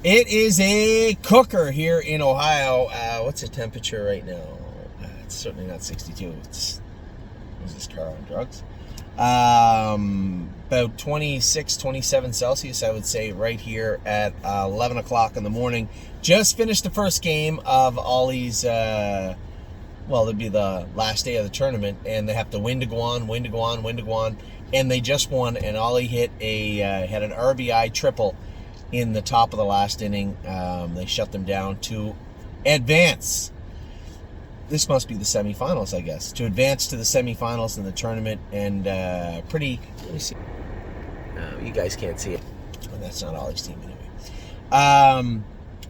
It is a cooker here in Ohio. What's the temperature right now? It's certainly not 62. Is this car on drugs? About 26, 27 Celsius, I would say, right here at 11 o'clock in the morning. Just finished the first game of Ollie's, it'd be the last day of the tournament, and they have to win to go on, and they just won, and Ollie had an RBI triple in the top of the last inning. They shut them down to advance. This must be the semifinals, I guess. To advance to the semifinals in the tournament, and let me see. You guys can't see it. And that's not Ollie's team anyway.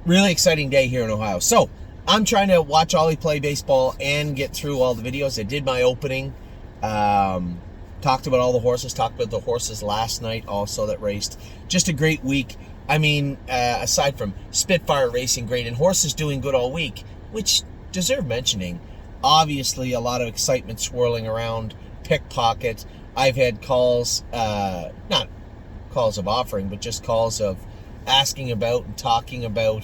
Really exciting day here in Ohio. So I'm trying to watch Ollie play baseball and get through all the videos. I did my opening. Talked about all the horses. Talked about the horses last night also that raced. Just a great week. I mean, aside from Spitfire racing great and horses doing good all week, which deserve mentioning. Obviously, a lot of excitement swirling around Pickpocket. I've had calls, not calls of offering, but just calls of asking about and talking about,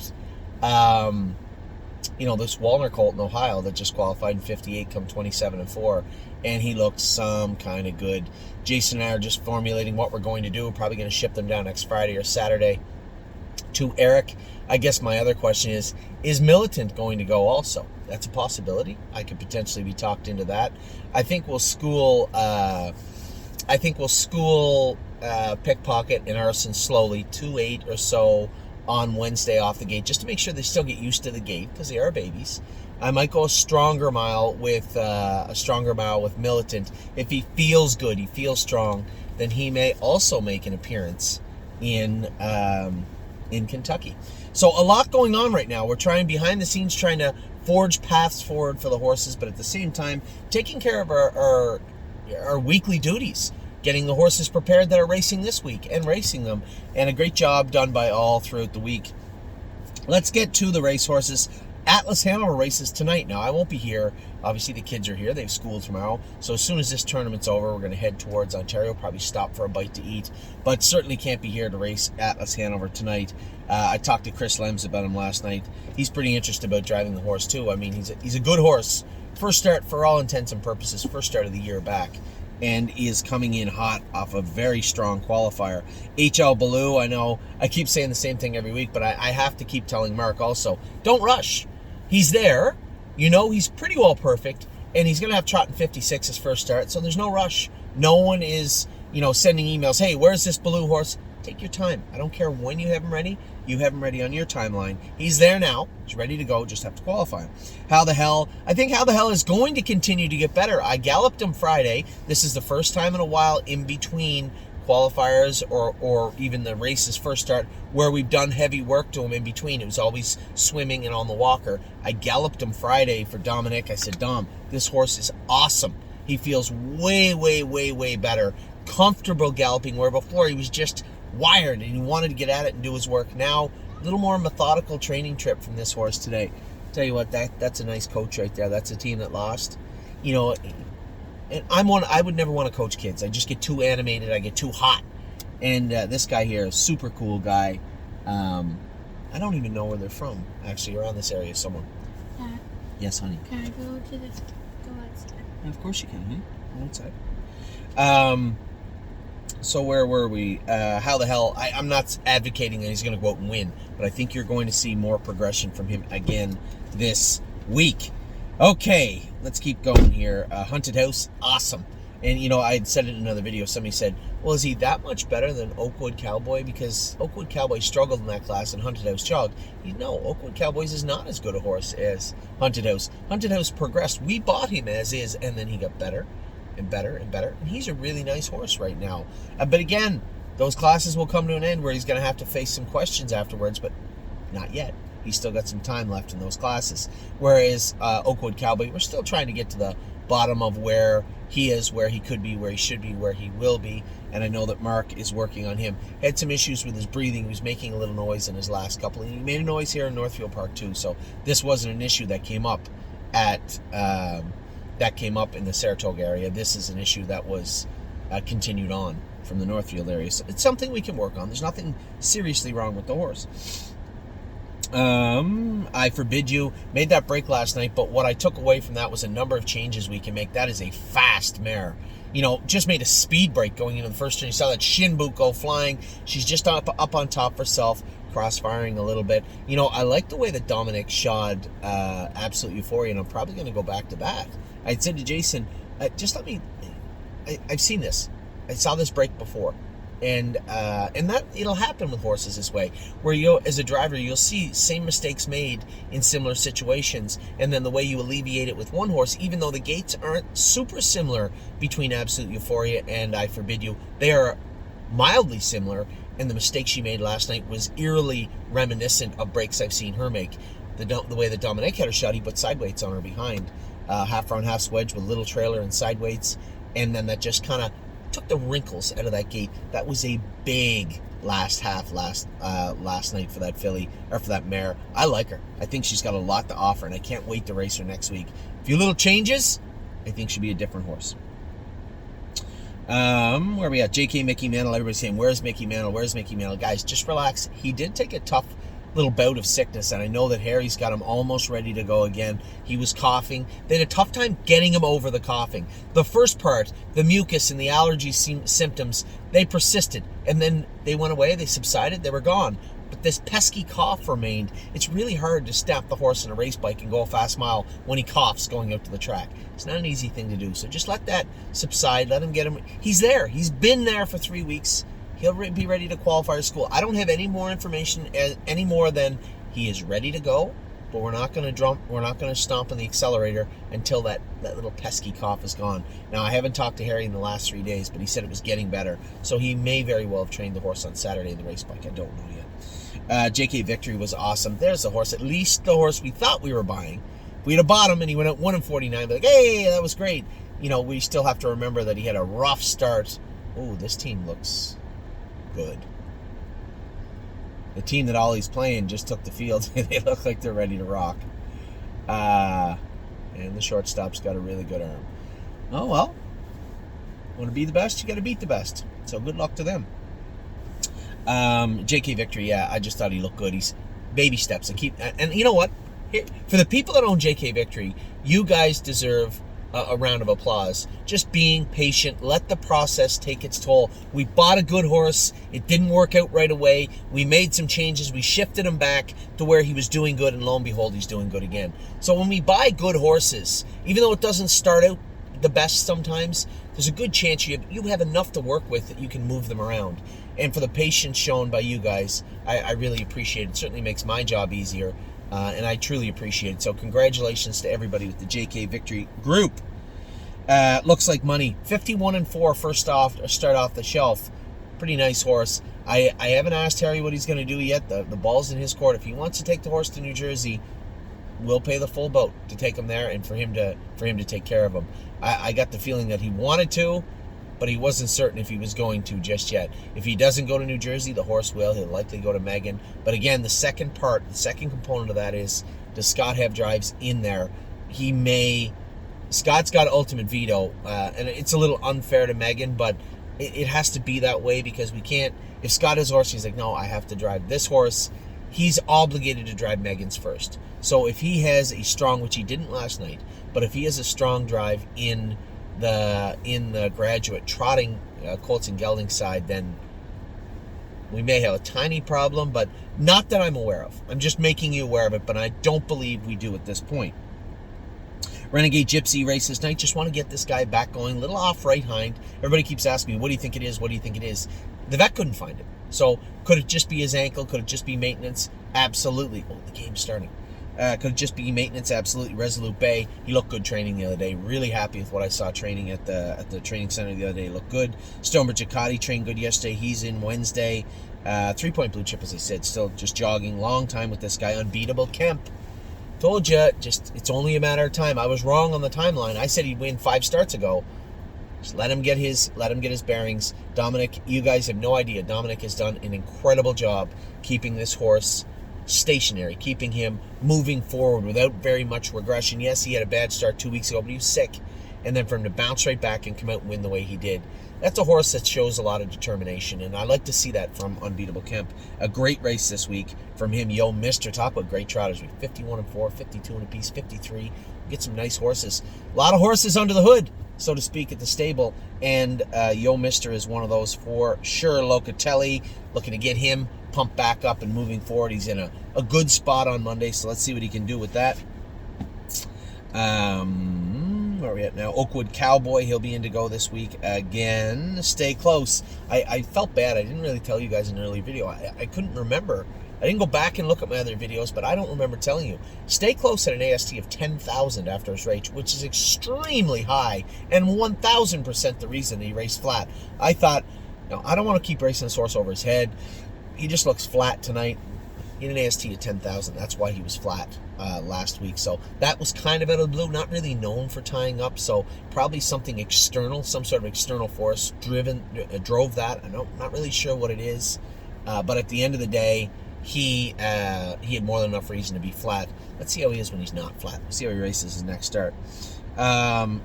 this Walner colt in Ohio that just qualified in 58, come 27-4, and he looks some kind of good. Jason and I are just formulating what we're going to do. We're probably going to ship them down next Friday or Saturday to Eric. I guess my other question is Militant going to go also? That's a possibility. I could potentially be talked into that. I think we'll school Pickpocket and Arson slowly, 2-8 or so on Wednesday off the gate, just to make sure they still get used to the gate because they are babies. I might go a stronger mile with Militant. If he feels good, he feels strong, then he may also make an appearance in Kentucky. So a lot going on right now. We're trying behind the scenes, trying to forge paths forward for the horses, but at the same time, taking care of our weekly duties, getting the horses prepared that are racing this week and racing them, and a great job done by all throughout the week. Let's get to the racehorses. Atlas Hanover races tonight. Now, I won't be here. Obviously, the kids are here. They have school tomorrow. So as soon as this tournament's over, we're going to head towards Ontario, probably stop for a bite to eat, but certainly can't be here to race Atlas Hanover tonight. I talked to Chris Lems about him last night. He's pretty interested about driving the horse, too. I mean, he's a good horse. First start, for all intents and purposes, first start of the year back, and is coming in hot off a very strong qualifier. HL Ballou, I know I keep saying the same thing every week, but I have to keep telling Mark also, don't rush. He's there. He's pretty well perfect, and he's going to have trot in 56 his first start, so there's no rush. No one is, sending emails, hey, where's this Ballou horse? Take your time. I don't care when you have him ready. You have him ready on your timeline. He's there now. He's ready to go. Just have to qualify him. I think How the Hell is going to continue to get better. I galloped him Friday. This is the first time in a while in between qualifiers or even the race's first start where we've done heavy work to him in between. It was always swimming and on the walker. I galloped him Friday for Dominic. I said, Dom, this horse is awesome. He feels way, way, way, way better. Comfortable galloping, where before he was just wired and he wanted to get at it and do his work. Now, a little more methodical training trip from this horse today. Tell you what, that's a nice coach right there. That's a team that lost. And I would never want to coach kids. I just get too animated. I get too hot. And this guy here, is a super cool guy. I don't even know where they're from, actually, around this area somewhere. Dad, yes, honey. can I go outside? Yeah, of course you can, honey. Go outside. So where were we? How the hell? I'm not advocating that he's going to go out and win, but I think you're going to see more progression from him again this week. Okay, let's keep going here. Hunted House, awesome. And, I had said it in another video. Somebody said, well, is he that much better than Oakwood Cowboy? Because Oakwood Cowboy struggled in that class and Hunted House jogged. No, Oakwood Cowboys is not as good a horse as Hunted House. Hunted House progressed. We bought him as is, and then he got better and better and better. And he's a really nice horse right now. But again, those classes will come to an end where he's going to have to face some questions afterwards, but not yet. He's still got some time left in those classes. Whereas Oakwood Cowboy, we're still trying to get to the bottom of where he is, where he could be, where he should be, where he will be. And I know that Mark is working on him. Had some issues with his breathing. He was making a little noise in his last couple. He made a noise here in Northfield Park too. So this wasn't an issue that came up in the Saratoga area. This is an issue that was continued on from the Northfield area. So it's something we can work on. There's nothing seriously wrong with the horse. I forbid you. Made that break last night, but what I took away from that was a number of changes we can make. That is a fast mare. Just made a speed break going into the first turn. You saw that shin boot go flying. She's just up on top of herself, cross-firing a little bit. I like the way that Dominic shod Absolute Euphoria, and I'm probably going to go back to that. I said to Jason, just let me... I've seen this. I saw this break before. And that it'll happen with horses this way, where as a driver, you'll see same mistakes made in similar situations, and then the way you alleviate it with one horse, even though the gaits aren't super similar between Absolute Euphoria and I Forbid You, they are mildly similar, and the mistake she made last night was eerily reminiscent of breaks I've seen her make. The way that Dominic had her shot, he put side weights on her behind, half round, half wedge with little trailer and side weights, and then that just kind of took the wrinkles out of that gate. That was a big last night for that filly, or for that mare. I like her. I think she's got a lot to offer, and I can't wait to race her next week. A few little changes, I think she'll be a different horse. Where are we at? JK Mickey Mantle. Everybody's saying, where's Mickey Mantle? Where's Mickey Mantle? Guys, just relax. He did take a tough little bout of sickness, and I know that Harry's got him almost ready to go again. He was coughing. They had a tough time getting him over the coughing. The first part, the mucus and the allergy symptoms, they persisted, and then they went away, they subsided, they were gone. But this pesky cough remained. It's really hard to stamp the horse in a race bike and go a fast mile when he coughs going out to the track. It's not an easy thing to do, so just let that subside, let him get him. He's there. He's been there for 3 weeks. He'll be ready to qualify for school. I don't have any more information any more than he is ready to go, but we're not going to stomp on the accelerator until that little pesky cough is gone. Now, I haven't talked to Harry in the last 3 days, but he said it was getting better, so he may very well have trained the horse on Saturday in the race bike. I don't know yet. JK Victory was awesome. There's the horse, at least the horse we thought we were buying. We had a bottom, and he went out 1-49. Like, hey, that was great. We still have to remember that he had a rough start. Oh, this team looks good. The team that Ollie's playing just took the field. They look like they're ready to rock. And the shortstop's got a really good arm. Oh, well. Want to be the best? You got to beat the best. So good luck to them. JK Victory, yeah, I just thought he looked good. He's baby steps. And you know what? For the people that own JK Victory, you guys deserve a round of applause. Just being patient. Let the process take its toll. We bought a good horse. It didn't work out right away. We made some changes. We shifted him back to where he was doing good, and lo and behold, he's doing good again. So when we buy good horses, even though it doesn't start out the best sometimes, there's a good chance you have enough to work with that you can move them around. And for the patience shown by you guys, I really appreciate it. It certainly makes my job easier. And I truly appreciate it. So congratulations to everybody with the JK Victory group. Looks like money. 51-4 start off the shelf. Pretty nice horse. I haven't asked Harry what he's going to do yet. The ball's in his court. If he wants to take the horse to New Jersey, we'll pay the full boat to take him there and for him to take care of him. I got the feeling that he wanted to, but he wasn't certain if he was going to just yet. If he doesn't go to New Jersey, the horse will. He'll likely go to Megan. But again, the second component of that is, does Scott have drives in there? Scott's got ultimate veto, and it's a little unfair to Megan, but it has to be that way because we can't. If Scott has a horse, he's like, no, I have to drive this horse. He's obligated to drive Megan's first. So if he has a strong, which he didn't last night, but if he has a strong drive in the graduate trotting Colts and Gelding side, then we may have a tiny problem, but not that I'm aware of. I'm just making you aware of it, but I don't believe we do at this point. Renegade Gypsy race this night. Just want to get this guy back going. Little off right hind. Everybody keeps asking me, what do you think it is? What do you think it is? The vet couldn't find it. So could it just be his ankle? Could it just be maintenance? Absolutely. Oh, the game's starting. Could it just be maintenance? Absolutely. Resolute Bay. He looked good training the other day. Really happy with what I saw training at the training center the other day. Looked good. Stonebridge Ducati trained good yesterday. He's in Wednesday. 3-point blue chip, as I said. Still just jogging. Long time with this guy. Unbeatable. Kemp. Told you, it's only a matter of time. I was wrong on the timeline. I said he'd win 5 starts ago. Just let him get his bearings. Dominic, you guys have no idea. Dominic has done an incredible job keeping this horse stationary, keeping him moving forward without very much regression. Yes, he had a bad start 2 weeks ago, but he was sick. And then for him to bounce right back and come out and win the way he did. that's a horse that shows a lot of determination, and I like to see that from Unbeatable Kemp. A great race this week from him. Yo, Mister, talk about great trotters. 51-4, 52 and a piece, 53. Get some nice horses. A lot of horses under the hood, so to speak, at the stable, and Yo, Mister is one of those for sure. Locatelli, looking to get him pumped back up and moving forward. He's in a good spot on Monday, so let's see what he can do with that. Where are we at now? Oakwood Cowboy, he'll be in to go this week again. Stay close. I felt bad. I didn't really tell you guys in an early video. I couldn't remember. I didn't go back and look at my other videos, but I don't remember telling you. Stay close at an AST of 10,000 after his race, which is extremely high, and 1,000% the reason he raced flat. I thought, no, I don't want to keep racing this horse over his head. He just looks flat tonight. In an AST of 10,000. That's why he was flat last week. So that was kind of out of the blue. Not really known for tying up. So probably something external, some sort of external force drove that. I'm not really sure what it is. But at the end of the day, he had more than enough reason to be flat. Let's see how he is when he's not flat. Let's see how he races his next start.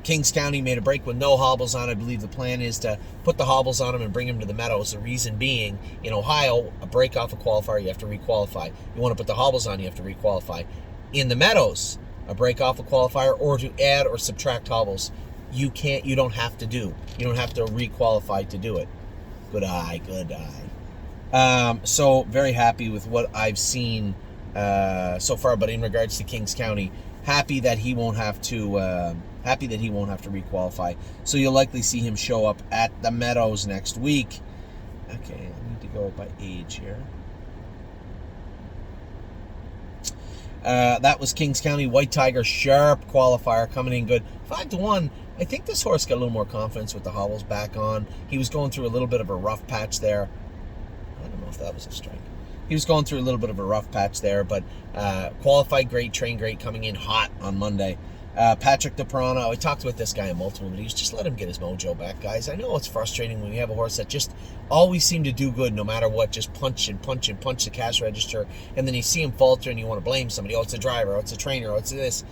Kings County made a break with no hobbles on. I believe the plan is to put the hobbles on him and bring him to the Meadows. The reason being, in Ohio, a break off a qualifier, you have to requalify. You want to put the hobbles on, you have to requalify. In the Meadows, a break off a qualifier or to add or subtract hobbles, you don't have to requalify to do it. Good eye. So very happy with what I've seen so far, but in regards to Kings County, happy that he won't have to requalify. So you'll likely see him show up at the Meadows next week. Okay, I need to go by age here. That was Kings County. White Tiger, sharp qualifier, coming in good. 5-1. I think this horse got a little more confidence with the hobbles back on. He was going through a little bit of a rough patch there. I don't know if that was a strike. He was going through a little bit of a rough patch there, but qualified great, trained great, coming in hot on Monday. Patrick DePrano, I talked about this guy in multiple videos. Just let him get his mojo back, guys. I know it's frustrating when you have a horse that just always seem to do good no matter what, just punch the cash register, and then you see him falter and you want to blame somebody. Oh, it's a driver, oh, it's a trainer, oh, it's this.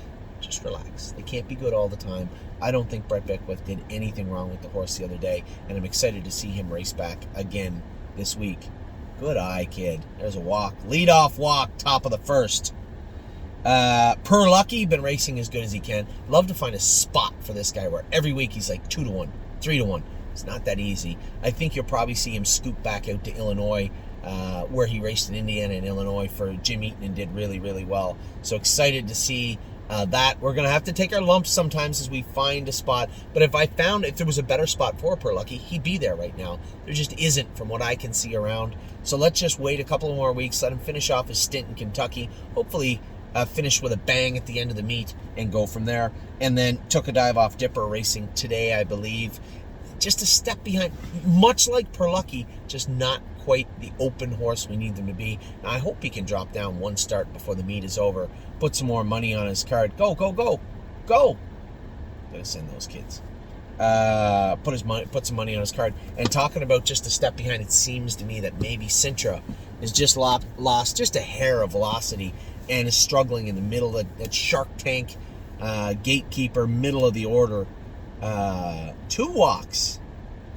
Just relax. They can't be good all the time. I don't think Brett Beckwith did anything wrong with the horse the other day, and I'm excited to see him race back again this week. Good eye, kid. There's a walk. Lead off walk, top of the first. Per Lucky, been racing as good as he can. Love to find a spot for this guy where every week he's like 2-1, 3-1. It's not that easy. I think you'll probably see him scoop back out to Illinois, where he raced in Indiana and Illinois for Jim Eaton and did really, really well. So excited to see that. We're going to have to take our lumps sometimes as we find a spot. But if there was a better spot for Per Lucky, he'd be there right now. There just isn't from what I can see around. So let's just wait a couple of more weeks, let him finish off his stint in Kentucky. Hopefully finish with a bang at the end of the meet and go from there. And then took a dive off Dipper racing today, I believe. Just a step behind, much like Per Lucky, just not quite the open horse we need them to be. Now, I hope he can drop down one start before the meet is over. Put some more money on his card. Go. Gotta send those kids. Put some money on his card. And talking about just a step behind, it seems to me that maybe Sintra is just lost just a hair of velocity and is struggling in the middle of that Shark Tank gatekeeper, middle of the order. 2 walks.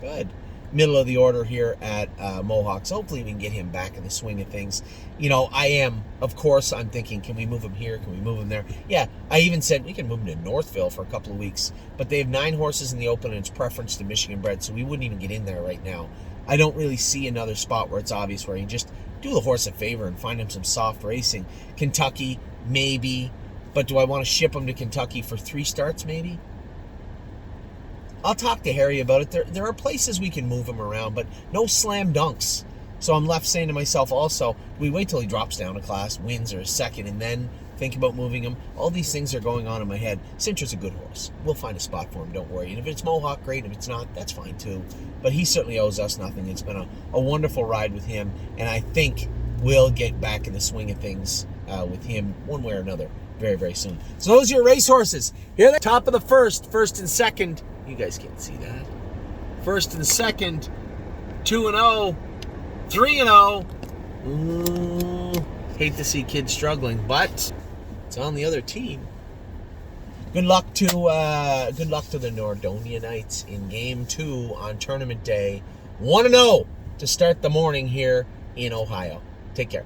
Good. Middle of the order here at Mohawks. Hopefully we can get him back in the swing of things. I'm thinking, can we move him here? Can we move him there? Yeah, I even said we can move him to Northville for a couple of weeks. But they have 9 horses in the open and it's preference to Michigan bred, so we wouldn't even get in there right now. I don't really see another spot where it's obvious where you just do the horse a favor and find him some soft racing. Kentucky, maybe. But do I want to ship him to Kentucky for 3 starts, maybe? I'll talk to Harry about it. There are places we can move him around, but no slam dunks. So I'm left saying to myself also, we wait till he drops down a class, wins or a second, and then think about moving him. All these things are going on in my head. Cintra's a good horse. We'll find a spot for him, don't worry. And if it's Mohawk, great. If it's not, that's fine too. But he certainly owes us nothing. It's been a wonderful ride with him, and I think we'll get back in the swing of things with him one way or another very, very soon. So those are your racehorses. Here at the top of the first and second. You guys can't see that. First and second, 2-0, 3-0. Hate to see kids struggling, but it's on the other team. Good luck to the Nordonia Knights in Game 2 on Tournament Day. 1-0 to start the morning here in Ohio. Take care.